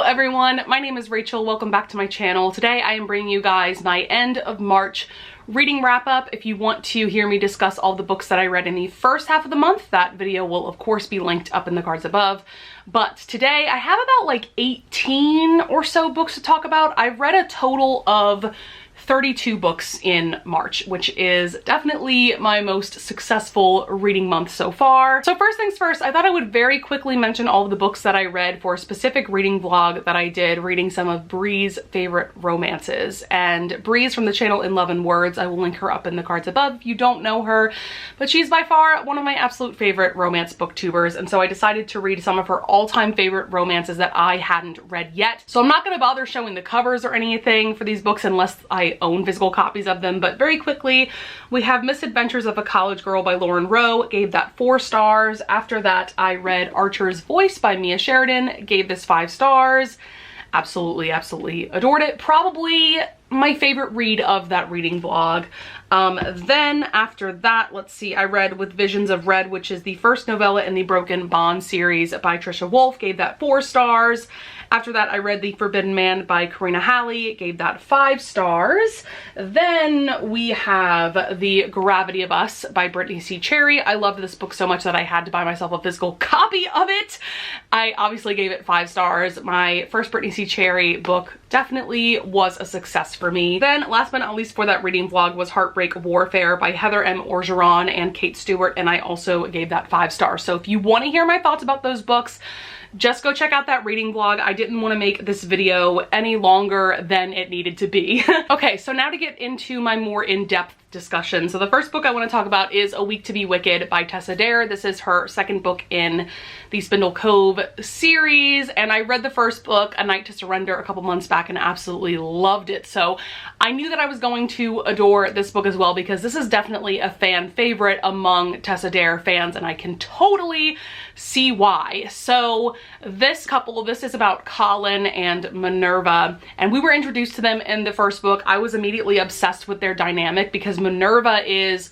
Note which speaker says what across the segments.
Speaker 1: everyone, my name is Rachel. Welcome back to my channel. Today I am bringing you guys my end of March reading wrap up. If you want to hear me discuss all the books that I read in the first half of the month, that video will of course be linked up in the cards above. But today I have about like 18 or so books to talk about. I've read a total of 32 books in March, which is definitely my most successful reading month so far. So first things first, I thought I would very quickly mention all of the books that I read for a specific reading vlog that I did, reading some of Bree's favorite romances. And Bree's from the channel In Love and Words, I will link her up in the cards above if you don't know her, but she's by far one of my absolute favorite romance booktubers. And so I decided to read some of her all-time favorite romances that I hadn't read yet. So I'm not gonna bother showing the covers or anything for these books unless I own physical copies of them, but very quickly we have Misadventures of a College Girl by Lauren Rowe, gave that 4 stars. After that I read Archer's Voice by Mia Sheridan, gave this 5 stars. Absolutely adored it. Probably my favorite read of that reading vlog. Then after that, let's see, I read With Visions of Red, which is the first novella in the Broken Bond series by Trisha Wolfe, gave that 4 stars. After that, I read The Forbidden Man by Karina Halley, gave that 5 stars. Then we have The Gravity of Us by Brittany C. Cherry. I loved this book so much that I had to buy myself a physical copy of it. I obviously gave it 5 stars. My first Brittany C. Cherry book definitely was a success for me. Then last but not least for that reading vlog was Heartbreak Warfare by Heather M. Orgeron and Kate Stewart, and I also gave that 5 stars. So if you want to hear my thoughts about those books, just go check out that reading vlog. I didn't want to make this video any longer than it needed to be. Okay, so now to get into my more in-depth discussion. So the first book I want to talk about is A Week to Be Wicked by Tessa Dare. This is her second book in the Spindle Cove series, and I read the first book, A Night to Surrender, a couple months back and absolutely loved it. So I knew that I was going to adore this book as well because this is definitely a fan favorite among Tessa Dare fans, and I can totally see why. So this is about Colin and Minerva, and we were introduced to them in the first book. I was immediately obsessed with their dynamic because Minerva is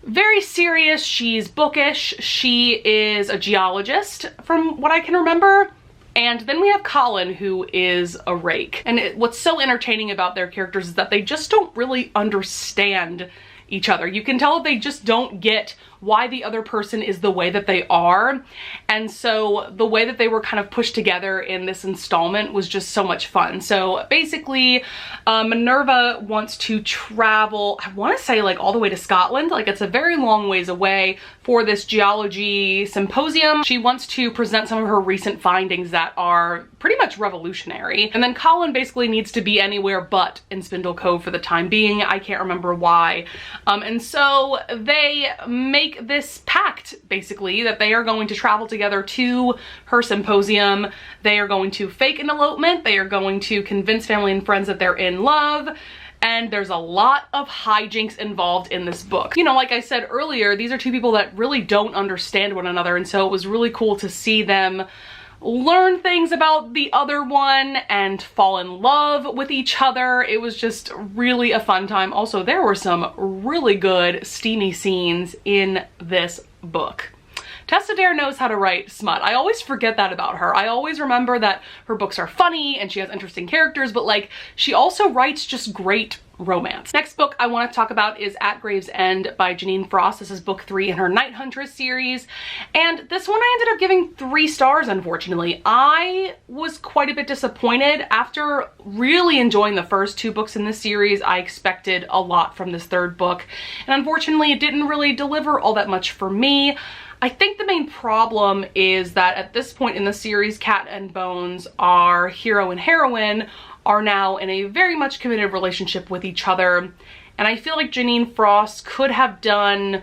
Speaker 1: very serious, she's bookish, she is a geologist from what I can remember. And then we have Colin, who is a rake. And what's so entertaining about their characters is that they just don't really understand each other. You can tell that they just don't get why the other person is the way that they are. And so the way that they were kind of pushed together in this installment was just so much fun. So basically, Minerva wants to travel, I want to say like all the way to Scotland, like it's a very long ways away, for this geology symposium. She wants to present some of her recent findings that are pretty much revolutionary. And then Colin basically needs to be anywhere but in Spindle Cove for the time being. I can't remember why. And so they make this pact basically that they are going to travel together to her symposium. They are going to fake an elopement. They are going to convince family and friends that they're in love. And there's a lot of hijinks involved in this book. You know, like I said earlier, these are two people that really don't understand one another, and so it was really cool to see them learn things about the other one and fall in love with each other. It was just really a fun time. Also, there were some really good steamy scenes in this book. Tessa Dare knows how to write smut. I always forget that about her. I always remember that her books are funny and she has interesting characters, but like she also writes just great romance. Next book I want to talk about is At Gravesend by Janine Frost. This is book 3 in her Night Huntress series, and this one I ended up giving 3 stars, unfortunately. I was quite a bit disappointed. After really enjoying the first 2 books in this series, I expected a lot from this third book, and unfortunately it didn't really deliver all that much for me. I think the main problem is that at this point in the series, Cat and Bones, our hero and heroine, are now in a very much committed relationship with each other. And I feel like Janine Frost could have done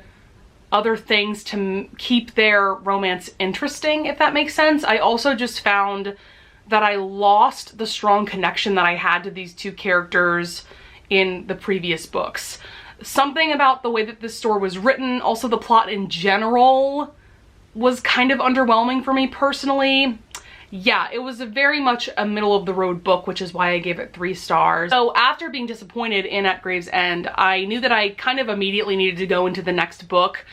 Speaker 1: other things to keep their romance interesting, if that makes sense. I also just found that I lost the strong connection that I had to these 2 characters in the previous books. Something about the way that this story was written, also the plot in general, was kind of underwhelming for me personally. Yeah, it was very much a middle of the road book, which is why I gave it 3 stars. So after being disappointed in At Gravesend, I knew that I kind of immediately needed to go into the next book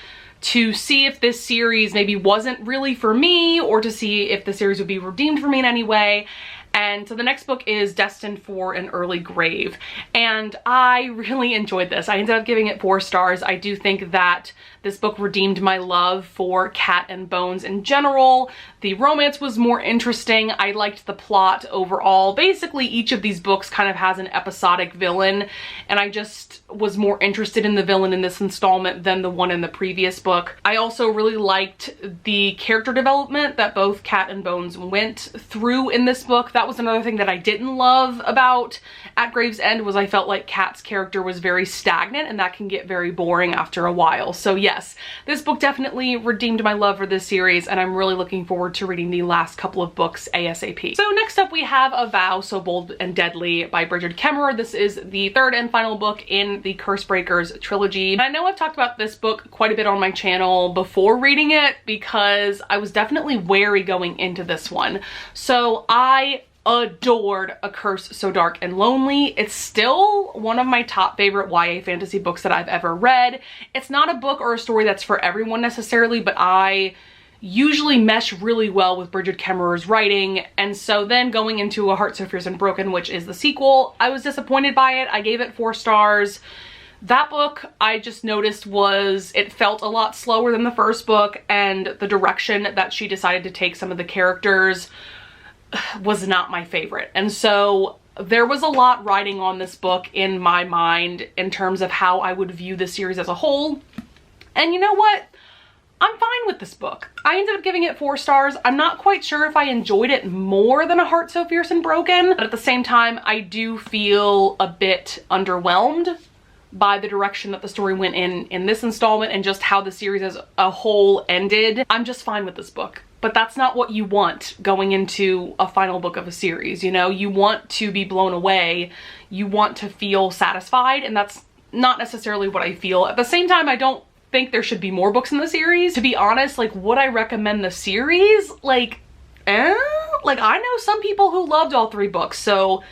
Speaker 1: to see if this series maybe wasn't really for me, or to see if the series would be redeemed for me in any way. And so the next book is Destined for an Early Grave. And I really enjoyed this. I ended up giving it 4 stars. I do think that this book redeemed my love for Cat and Bones in general. The romance was more interesting. I liked the plot overall. Basically, each of these books kind of has an episodic villain, and I just was more interested in the villain in this installment than the one in the previous book. I also really liked the character development that both Cat and Bones went through in this book. That was another thing that I didn't love about At Gravesend, was I felt like Cat's character was very stagnant, and that can get very boring after a while. So yes, this book definitely redeemed my love for this series, and I'm really looking forward to reading the last couple of books ASAP. So next up we have A Vow So Bold and Deadly by Bridget Kemmerer. This is the 3rd and final book in the Cursebreakers trilogy. And I know I've talked about this book quite a bit on my channel before reading it, because I was definitely wary going into this one. So I adored A Curse So Dark and Lonely. It's still one of my top favorite YA fantasy books that I've ever read. It's not a book or a story that's for everyone necessarily, but I usually mesh really well with Bridget Kemmerer's writing. And so then going into A Heart So Fierce and Broken, which is the sequel, I was disappointed by it. I gave it 4 stars. That book, I just noticed, it felt a lot slower than the first book, and the direction that she decided to take some of the characters was not my favorite. And so there was a lot riding on this book in my mind in terms of how I would view the series as a whole. And you know what? I'm fine with this book. I ended up giving it 4 stars. I'm not quite sure if I enjoyed it more than A Heart So Fierce and Broken, but at the same time, I do feel a bit underwhelmed by the direction that the story went in this installment, and just how the series as a whole ended. I'm just fine with this book. But that's not what you want going into a final book of a series, you know? You want to be blown away. You want to feel satisfied, and that's not necessarily what I feel. At the same time, I don't think there should be more books in the series. To be honest, like, would I recommend the series? Like, Like, I know some people who loved all 3 books, so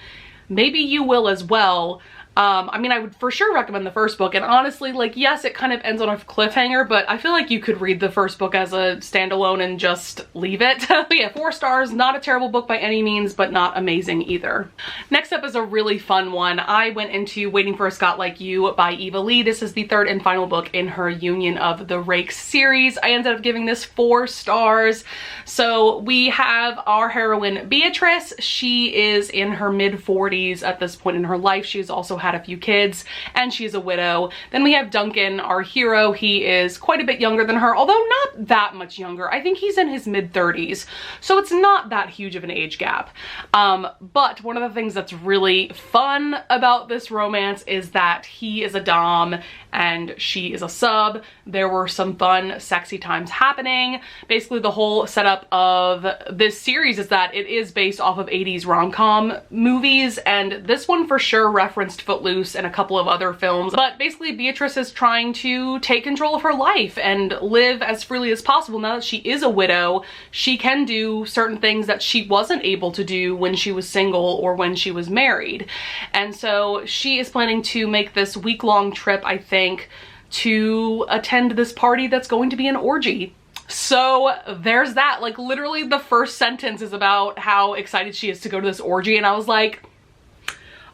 Speaker 1: maybe you will as well. I mean, I would for sure recommend the first book, and honestly, like, yes, it kind of ends on a cliffhanger, but I feel like you could read the first book as a standalone and just leave it. But yeah, 4 stars, not a terrible book by any means, but not amazing either. Next up is a really fun one. I went into Waiting for a Scot Like You by Eva Lee. This is the 3rd and final book in her Union of the Rakes series. I ended up giving this 4 stars. So we have our heroine Beatrice. She is in her mid-40s at this point in her life. She's also had a few kids, and she's a widow. Then we have Duncan, our hero. He is quite a bit younger than her, although not that much younger. I think he's in his mid-30s, so it's not that huge of an age gap. But one of the things that's really fun about this romance is that he is a dom and she is a sub. There were some fun, sexy times happening. Basically, the whole setup of this series is that it is based off of 80s rom-com movies, and this one for sure referenced Footloose and a couple of other films. But basically, Beatrice is trying to take control of her life and live as freely as possible. Now that she is a widow, she can do certain things that she wasn't able to do when she was single or when she was married. And so she is planning to make this week-long trip, I think, to attend this party that's going to be an orgy. So there's that. Like, literally the first sentence is about how excited she is to go to this orgy, and I was like,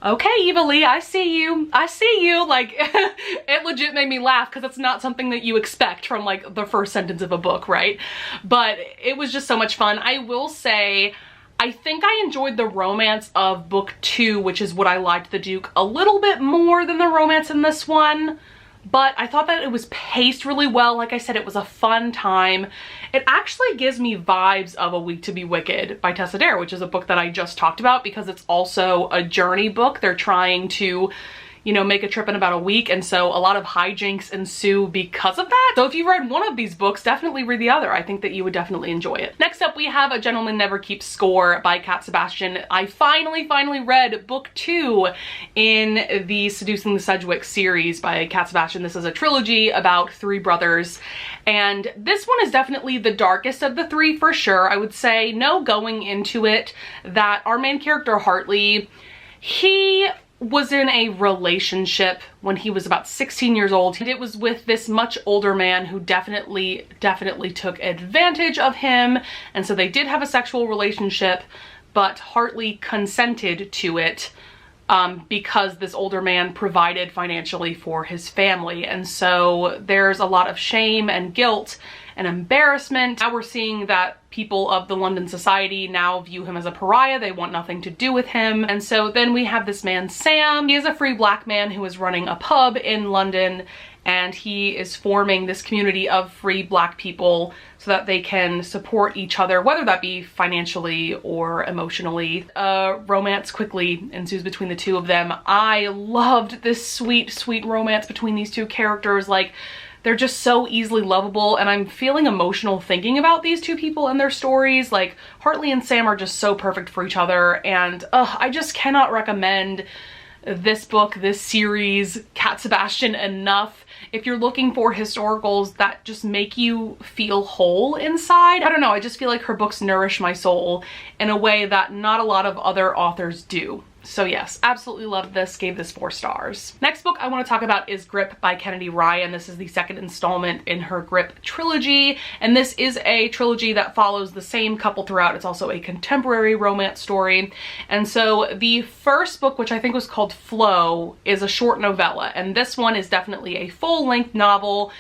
Speaker 1: okay, Eva Lee, I see you. I see you. Like, it legit made me laugh, because it's not something that you expect from like the first sentence of a book, right? But it was just so much fun. I will say, I think I enjoyed the romance of book 2, which is What I Lied to the Duke, a little bit more than the romance in this one. But I thought that it was paced really well. Like I said, it was a fun time. It actually gives me vibes of A Week to Be Wicked by Tessa Dare, which is a book that I just talked about, because it's also a journey book. They're trying to, you know, make a trip in about a week, and so a lot of hijinks ensue because of that. So if you read one of these books, definitely read the other. I think that you would definitely enjoy it. Next up, we have A Gentleman Never Keeps Score by Cat Sebastian. I finally read book 2 in the Seducing the Sedgwick series by Cat Sebastian. This is a trilogy about 3 brothers, and this one is definitely the darkest of the 3 for sure. I would say, no going into it, that our main character, Hartley, he was in a relationship when he was about 16 years old. And it was with this much older man who definitely took advantage of him. And so they did have a sexual relationship, but Hartley consented to it because this older man provided financially for his family. And so there's a lot of shame and guilt and embarrassment. Now we're seeing that people of the London society now view him as a pariah. They want nothing to do with him. And so then we have this man, Sam. He is a free black man who is running a pub in London, and he is forming this community of free black people so that they can support each other, whether that be financially or emotionally. Romance quickly ensues between the two of them. I loved this sweet, sweet romance between these two characters. Like, they're just so easily lovable, and I'm feeling emotional thinking about these two people and their stories. Like, Hartley and Sam are just so perfect for each other, and I just cannot recommend this book, this series, Cat Sebastian, enough. If you're looking for historicals that just make you feel whole inside, I don't know, I just feel like her books nourish my soul in a way that not a lot of other authors do. So yes, absolutely loved this, gave this 4 stars. Next book I want to talk about is Grip by Kennedy Ryan. This is the second installment in her Grip trilogy, and this is a trilogy that follows the same couple throughout. It's also a contemporary romance story. And so the first book, which I think was called Flow, is a short novella, and this one is definitely a full-length novel.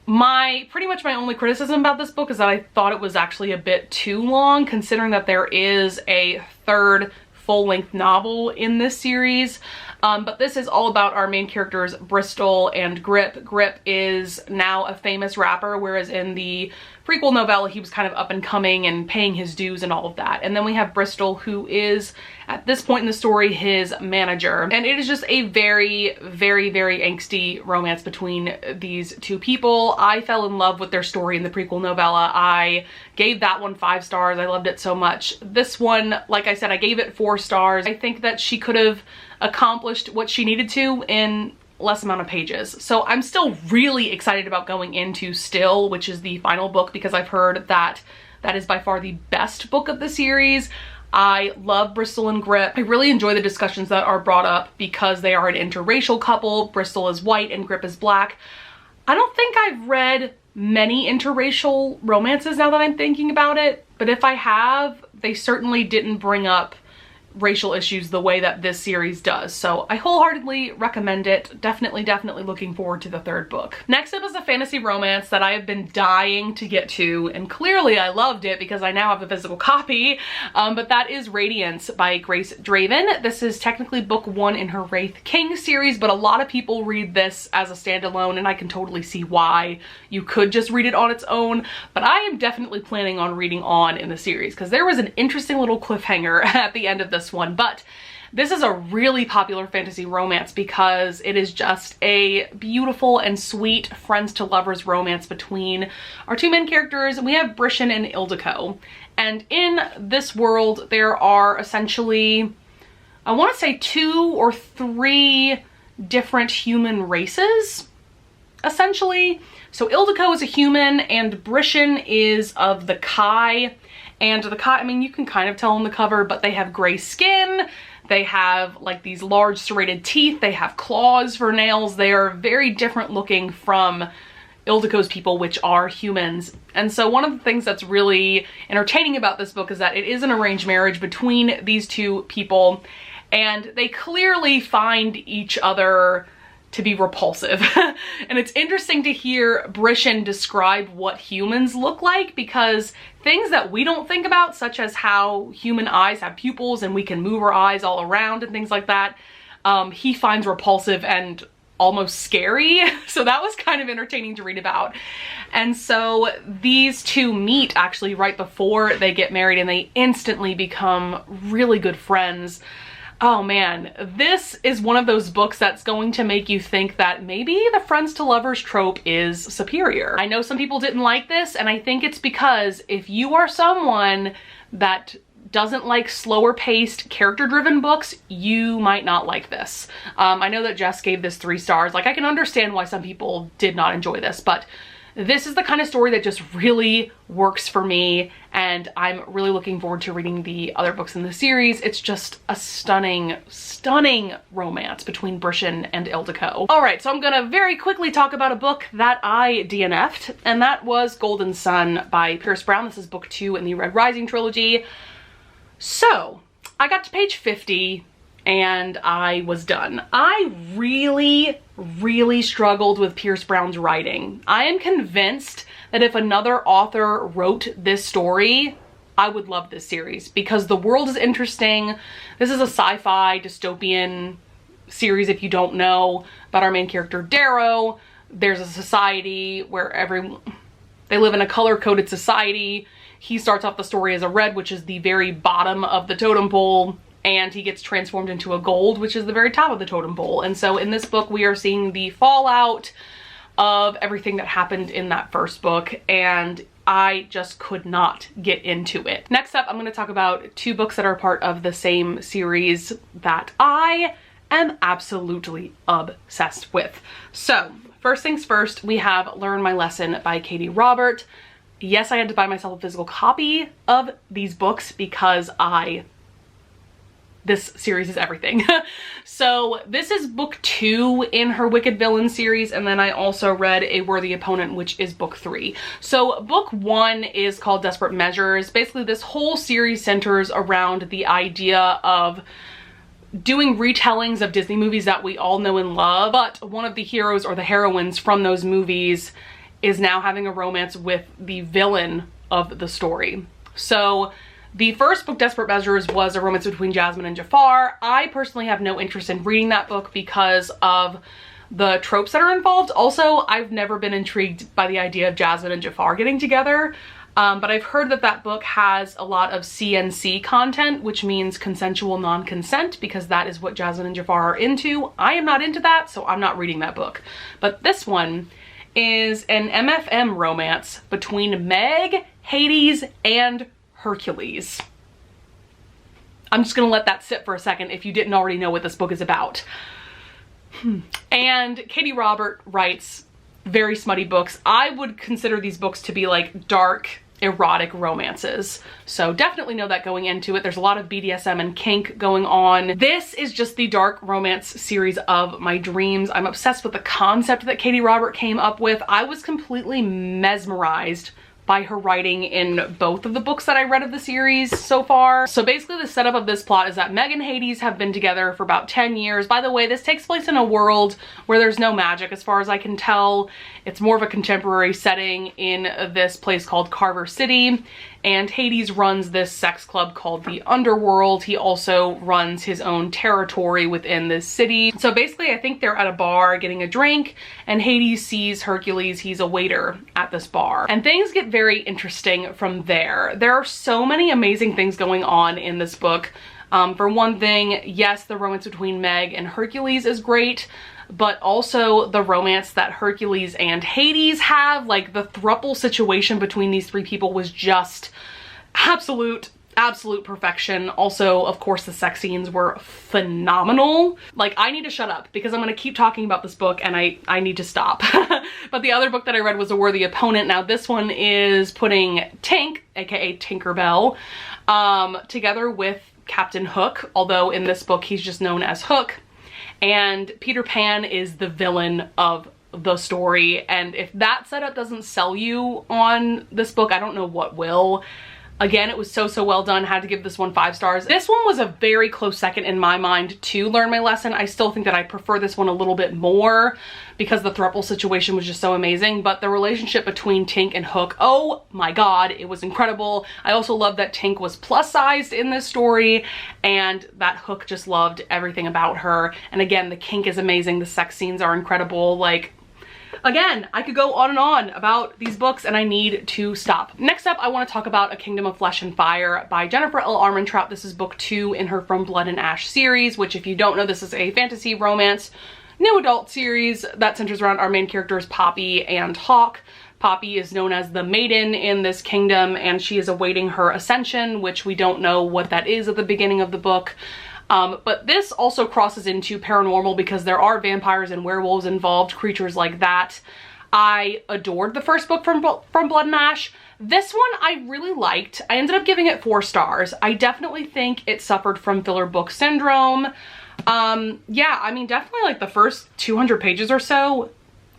Speaker 1: Pretty much my only criticism about this book is that I thought it was actually a bit too long, considering that there is a third full-length novel in this series. But this is all about our main characters, Bristol and Grip. Grip is now a famous rapper, whereas in the prequel novella, he was kind of up and coming and paying his dues and all of that. And then we have Bristol, who is, at this point in the story, his manager. And it is just a very, very, very angsty romance between these two people. I fell in love with their story in the prequel novella. I gave that one 5 stars. I loved it so much. This one, like I said, I gave it 4 stars. I think that she could have accomplished what she needed to in less amount of pages. So I'm still really excited about going into Still, which is the final book, because I've heard that that is by far the best book of the series. I love Bristol and Grip. I really enjoy the discussions that are brought up because they are an interracial couple. Bristol is white and Grip is black. I don't think I've read many interracial romances now that I'm thinking about it, but if I have, they certainly didn't bring up racial issues the way that this series does. So I wholeheartedly recommend it. Definitely looking forward to the 3rd book. Next up is a fantasy romance that I have been dying to get to, and clearly I loved it because I now have a physical copy, but that is Radiance by Grace Draven. This is technically book 1 in her Wraith King series, but a lot of people read this as a standalone, and I can totally see why you could just read it on its own, but I am definitely planning on reading on in the series because there was an interesting little cliffhanger at the end of this one. But this is a really popular fantasy romance because it is just a beautiful and sweet friends to lovers romance between our 2 main characters. We have Brishan and Ildiko, and in this world there are essentially, I want to say 2 or 3 different human races, essentially. So Ildiko is a human and Brishan is of the Kai. And the Kai, I mean, you can kind of tell on the cover, but they have gray skin. They have like these large serrated teeth. They have claws for nails. They are very different looking from Ildiko's people, which are humans. And so one of the things that's really entertaining about this book is that it is an arranged marriage between these 2 people, and they clearly find each other to be repulsive. And it's interesting to hear Brishan describe what humans look like, because things that we don't think about, such as how human eyes have pupils and we can move our eyes all around and things like that, he finds repulsive and almost scary. So that was kind of entertaining to read about. And so these 2 meet actually right before they get married, and they instantly become really good friends. Oh man, this is one of those books that's going to make you think that maybe the friends to lovers trope is superior. I know some people didn't like this, and I think it's because if you are someone that doesn't like slower paced, character driven books, you might not like this. I know that Jess gave this 3 stars. Like, I can understand why some people did not enjoy this, but this is the kind of story that just really works for me, and I'm really looking forward to reading the other books in the series. It's just a stunning, stunning romance between Brishan and Ildiko. All right, so I'm gonna very quickly talk about a book that I DNF'd, and that was Golden Sun by Pierce Brown. This is book 2 in the Red Rising trilogy. So I got to page 50 and I was done. I really struggled with Pierce Brown's writing. I am convinced that if another author wrote this story, I would love this series because the world is interesting. This is a sci-fi dystopian series, if you don't know, about our main character Darrow. There's a society where they live in a color-coded society. He starts off the story as a red, which is the very bottom of the totem pole, and he gets transformed into a gold, which is the very top of the totem pole. And so in this book, we are seeing the fallout of everything that happened in that first book, and I just could not get into it. Next up, I'm going to talk about two books that are part of the same series that I am absolutely obsessed with. So first things first, we have Learn My Lesson by Katie Robert. Yes, I had to buy myself a physical copy of these books because this series is everything. So this is book 2 in her Wicked Villain series, and then I also read A Worthy Opponent, which is book 3. So book 1 is called Desperate Measures. Basically, this whole series centers around the idea of doing retellings of Disney movies that we all know and love, but one of the heroes or the heroines from those movies is now having a romance with the villain of the story. So the first book, Desperate Measures, was a romance between Jasmine and Jafar. I personally have no interest in reading that book because of the tropes that are involved. Also, I've never been intrigued by the idea of Jasmine and Jafar getting together. But I've heard that that book has a lot of CNC content, which means consensual non-consent, because that is what Jasmine and Jafar are into. I am not into that, so I'm not reading that book. But this one is an MFM romance between Meg, Hades, and Hercules. I'm just gonna let that sit for a second if you didn't already know what this book is about. And Katie Robert writes very smutty books. I would consider these books to be like dark, erotic romances. So definitely know that going into it. There's a lot of BDSM and kink going on. This is just the dark romance series of my dreams. I'm obsessed with the concept that Katie Robert came up with. I was completely mesmerized by her writing in both of the books that I read of the series so far. So basically the setup of this plot is that Meg and Hades have been together for about 10 years. By the way, this takes place in a world where there's no magic as far as I can tell. It's more of a contemporary setting in this place called Carver City. And Hades runs this sex club called the Underworld. He also runs his own territory within this city. So basically, I think they're at a bar getting a drink, and Hades sees Hercules. He's a waiter at this bar. And things get very interesting from there. There are so many amazing things going on in this book. For one thing, yes, the romance between Meg and Hercules is great, but also the romance that Hercules and Hades have, like the throuple situation between these three people was just absolute perfection. Also, of course, the sex scenes were phenomenal. Like, I need to shut up because I'm gonna keep talking about this book and I need to stop. But the other book that I read was A Worthy Opponent. Now this one is putting Tink, aka Tinkerbell, together with Captain Hook, although in this book he's just known as Hook. And Peter Pan is the villain of the story. And if that setup doesn't sell you on this book, I don't know what will. Again, it was so well done. Had to give this one 5 stars. This one was a very close second in my mind to Learn My Lesson. I still think that I prefer this one a little bit more because the throuple situation was just so amazing. But the relationship between Tink and Hook, oh my god, it was incredible. I also love that Tink was plus sized in this story and that Hook just loved everything about her. And again, the kink is amazing. The sex scenes are incredible. Like, again, I could go on and on about these books and I need to stop. Next up, I want to talk about A Kingdom of Flesh and Fire by Jennifer L. Armentrout. This is book 2 in her From Blood and Ash series, which if you don't know, this is a fantasy romance new adult series that centers around our main characters Poppy and Hawk. Poppy is known as the maiden in this kingdom and she is awaiting her ascension, which we don't know what that is at the beginning of the book. But this also crosses into paranormal because there are vampires and werewolves involved, creatures like that. I adored the first book from Blood and Ash. This one I really liked. I ended up giving it 4 stars. I definitely think it suffered from filler book syndrome. Yeah, I mean, definitely like the first 200 pages or so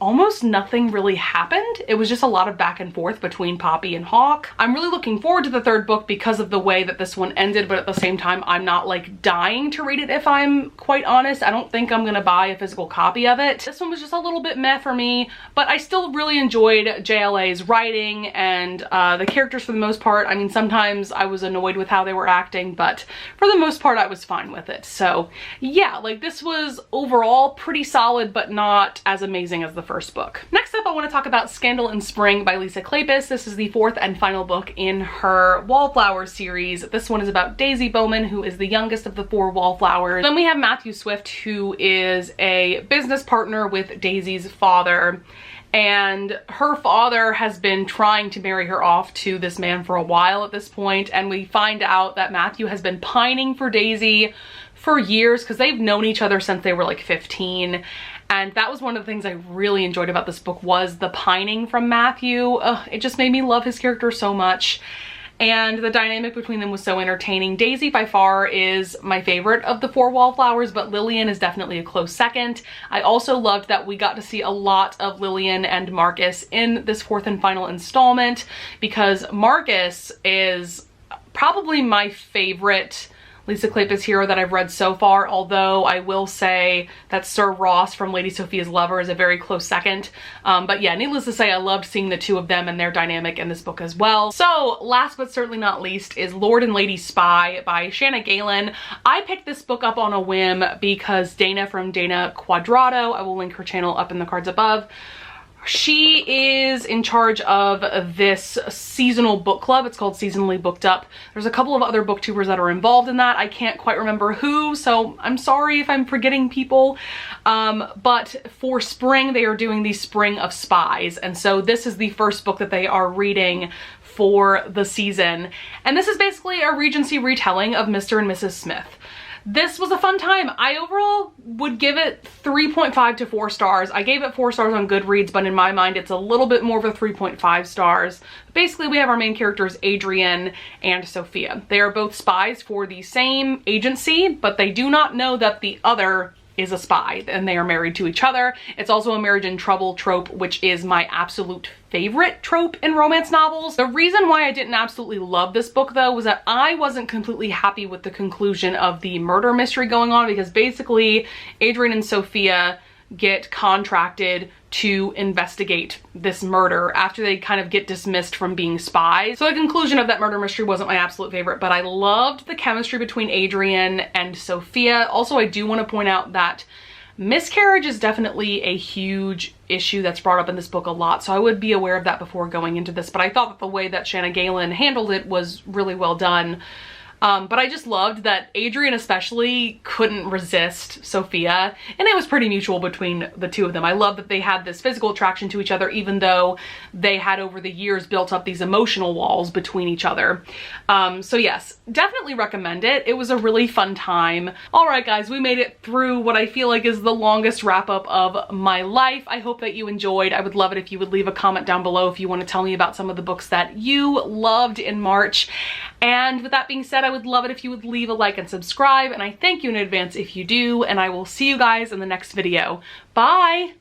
Speaker 1: almost nothing really happened. It was just a lot of back and forth between Poppy and Hawk. I'm really looking forward to the third book because of the way that this one ended, but at the same time, I'm not like dying to read it if I'm quite honest. I don't think I'm gonna buy a physical copy of it. This one was just a little bit meh for me, but I still really enjoyed JLA's writing and the characters for the most part. I mean, sometimes I was annoyed with how they were acting, but for the most part, I was fine with it. So yeah, like this was overall pretty solid, but not as amazing as the first book. Next up, I want to talk about Scandal in Spring by Lisa Kleypas. This is the fourth and final book in her Wallflower series. This one is about Daisy Bowman, who is the youngest of the four Wallflowers. Then we have Matthew Swift, who is a business partner with Daisy's father. And her father has been trying to marry her off to this man for a while at this point, and we find out that Matthew has been pining for Daisy for years because they've known each other since they were like 15. And that was one of the things I really enjoyed about this book, was the pining from Matthew. It just made me love his character so much. And the dynamic between them was so entertaining. Daisy by far is my favorite of the four Wallflowers, but Lillian is definitely a close second. I also loved that we got to see a lot of Lillian and Marcus in this fourth and final installment, because Marcus is probably my favorite Lisa Kleypas hero that I've read so far, although I will say that Sir Ross from Lady Sophia's Lover is a very close second. But yeah, needless to say, I loved seeing the two of them and their dynamic in this book as well. So last but certainly not least is Lord and Lady Spy by Shanna Galen. I picked this book up on a whim because Dana from Dana Quadrado, I will link her channel up in the cards above, she is in charge of this seasonal book club. It's called Seasonally Booked Up. There's a couple of other booktubers that are involved in that. I can't quite remember who, so I'm sorry if I'm forgetting people. But for spring, they are doing the Spring of Spies. And so this is the first book that they are reading for the season. And this is basically a Regency retelling of Mr. and Mrs. Smith. This was a fun time. I overall would give it 3.5 to 4 stars. I gave it 4 stars on Goodreads, but in my mind, it's a little bit more of a 3.5 stars. Basically, we have our main characters, Adrian and Sophia. They are both spies for the same agency, but they do not know that the other is a spy, and they are married to each other. It's also a marriage in trouble trope, which is my absolute favorite trope in romance novels. The reason why I didn't absolutely love this book though was that I wasn't completely happy with the conclusion of the murder mystery going on, because basically Adrian and Sophia get contracted to investigate this murder after they kind of get dismissed from being spies. So the conclusion of that murder mystery wasn't my absolute favorite, but I loved the chemistry between Adrian and Sophia. Also, I do want to point out that miscarriage is definitely a huge issue that's brought up in this book a lot, so I would be aware of that before going into this, but I thought that the way that Shanna Galen handled it was really well done. But I just loved that Adrian especially couldn't resist Sophia, and it was pretty mutual between the two of them. I love that they had this physical attraction to each other, even though they had over the years built up these emotional walls between each other. So yes, definitely recommend it. It was a really fun time. All right, guys, we made it through what I feel like is the longest wrap up of my life. I hope that you enjoyed. I would love it if you would leave a comment down below if you want to tell me about some of the books that you loved in March. And with that being said, I would love it if you would leave a like and subscribe, and I thank you in advance if you do, and I will see you guys in the next video. Bye!